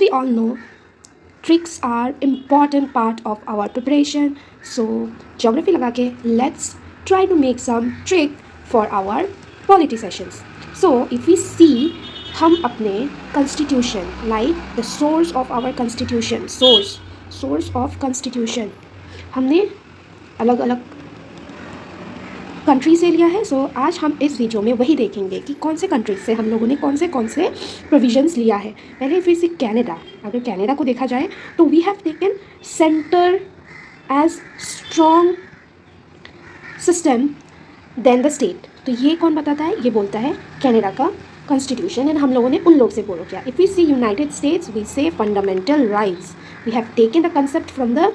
we all know, tricks are important part of our preparation. So geography लगा के let's try to make some trick for our polity sessions. So if we see, हम अपने constitution, like the source of our constitution, source of constitution हमने अलग अलग country से लिया है. सो आज हम इस वीडियो में वही देखेंगे कि कौन से कंट्री से हम लोगों ने कौन से प्रोविजंस लिया है. पहले फिर से कनाडा, अगर कनाडा को देखा जाए तो we have taken centre as strong system then the state. तो ये कौन बताता है? ये बोलता है कनाडा का कॉन्स्टिट्यूशन. एंड हम लोगों ने उन लोग से बोलो किया. If we see United States, we say fundamental rights. We have taken the concept from the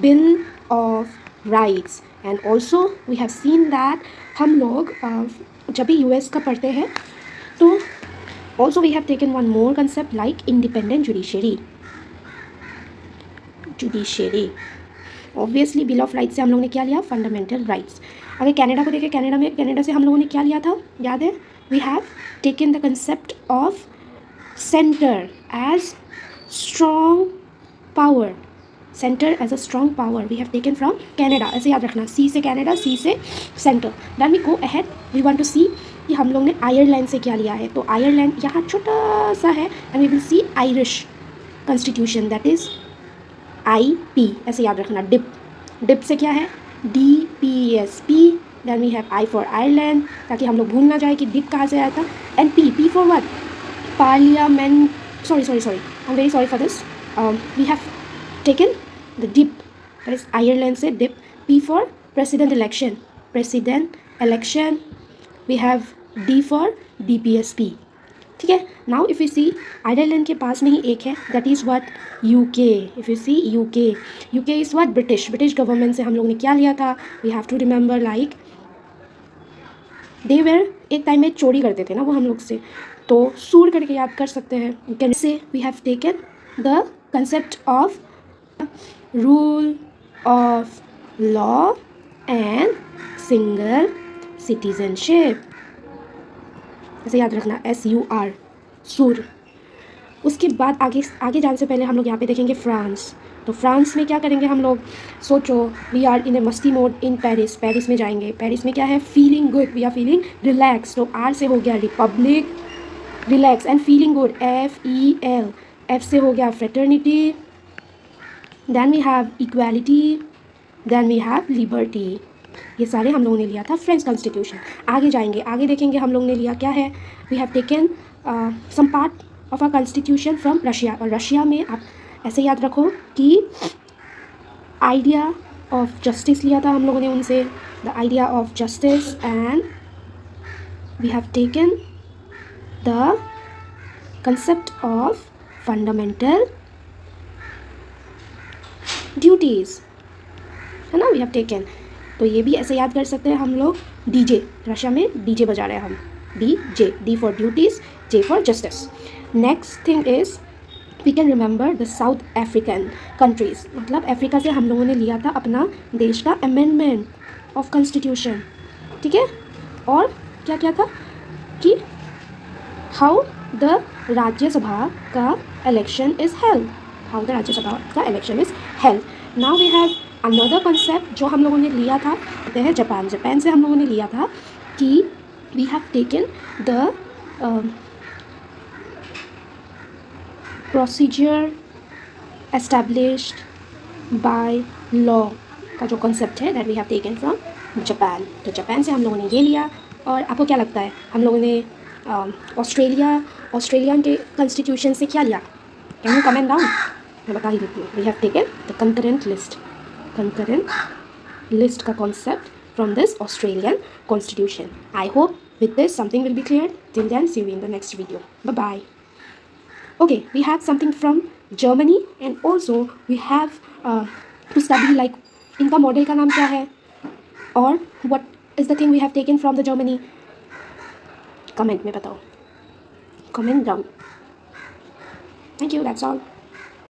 bill of rights. And also we have seen that हम लोग जब भी यूएस का पढ़ते हैं तो also we have taken one more concept like independent judiciary. Obviously bill of rights से हम लोगों ने क्या लिया? Fundamental rights. अगर कनाडा को देखें, कनाडा से हम लोगों ने क्या लिया था? याद है? We have taken the concept of centre as strong power. Centre as a strong power we have taken from Canada. ऐसे याद रखना, सी से कनाडा, सी से centre. Then we go ahead, we want to see कि हम लोग ने Ireland से क्या लिया है. तो आयरलैंड यहाँ छोटा सा है. And we will see Irish constitution, that is IP. ऐसे याद रखना. डिप से क्या है? DPSP. Then we have I for Ireland, ताकि हम लोग भूल ना जाए कि डिप कहाँ से आया था. And P for what? Parliament. Sorry I am very sorry for this. We have taken the dip, that is Ireland से dip. P for president election. We have D for DPSP. ठीक है. Now if you see, Ireland के पास में ही एक है, that is what? UK. If you see UK is what? British government से हम लोगों ने क्या लिया था? We have to remember like they were, एक टाइम में चोरी करते थे ना वो हम लोग से, तो सूर करके याद कर सकते हैं. Can say we have taken the concept of rule of law and single citizenship. ऐसे याद रखना, SUR, सूर. उसके बाद आगे जाने से पहले हम लोग यहाँ पे देखेंगे फ्रांस. तो फ्रांस में क्या करेंगे हम लोग? सोचो, वी आर इन ए मस्ती मोड इन पेरिस में जाएंगे. पेरिस में क्या है? Feeling good. We are feeling relax. तो R से हो गया republic, relax. And feeling good, FEL. F से हो गया fraternity. Then we have equality. Then we have liberty. ये सारे हम लोगों ने लिया था फ्रेंच कॉन्स्टिट्यूशन. आगे जाएंगे, आगे देखेंगे हम लोगों ने लिया क्या है. We have taken some part of our constitution from Russia. और रशिया में आप ऐसे याद रखो कि आइडिया ऑफ जस्टिस लिया था हम लोगों ने उनसे, the idea of justice. And we have taken the concept of fundamental duties, है ना. We have taken. तो ये भी ऐसे याद कर सकते हैं हम लोग. DJ, रशिया में DJ बजा रहे हैं हम. D for duties, J for justice. Next thing is we can remember the South African countries. मतलब अफ्रीका से हम लोगों ने लिया था अपना देश का अमेंडमेंट ऑफ कॉन्स्टिट्यूशन. ठीक है. और क्या क्या था कि हाउ द राज्यसभा का election is held. Now we have another concept जो हम लोगों ने लिया था, कहते हैं जापान से हम लोगों ने लिया था कि we have taken the procedure established by law का जो कंसेप्ट है, that we have taken from Japan. तो जापान से हम लोगों ने ये लिया. और आपको क्या लगता है, हम लोगों ने ऑस्ट्रेलियन के कॉन्स्टिट्यूशन से क्या लिया? Can you comment down? मैं बता ही देती हूँ. We have taken the concurrent list का concept from this Australian constitution. I hope with this something will be clear. Till then, see you in the next video. Bye bye. Okay, we have something from Germany and also we have to study like इनका model का नाम क्या है और what is the thing we have taken from the Germany. Comment में बताओ. Comment down. Thank you, that's all.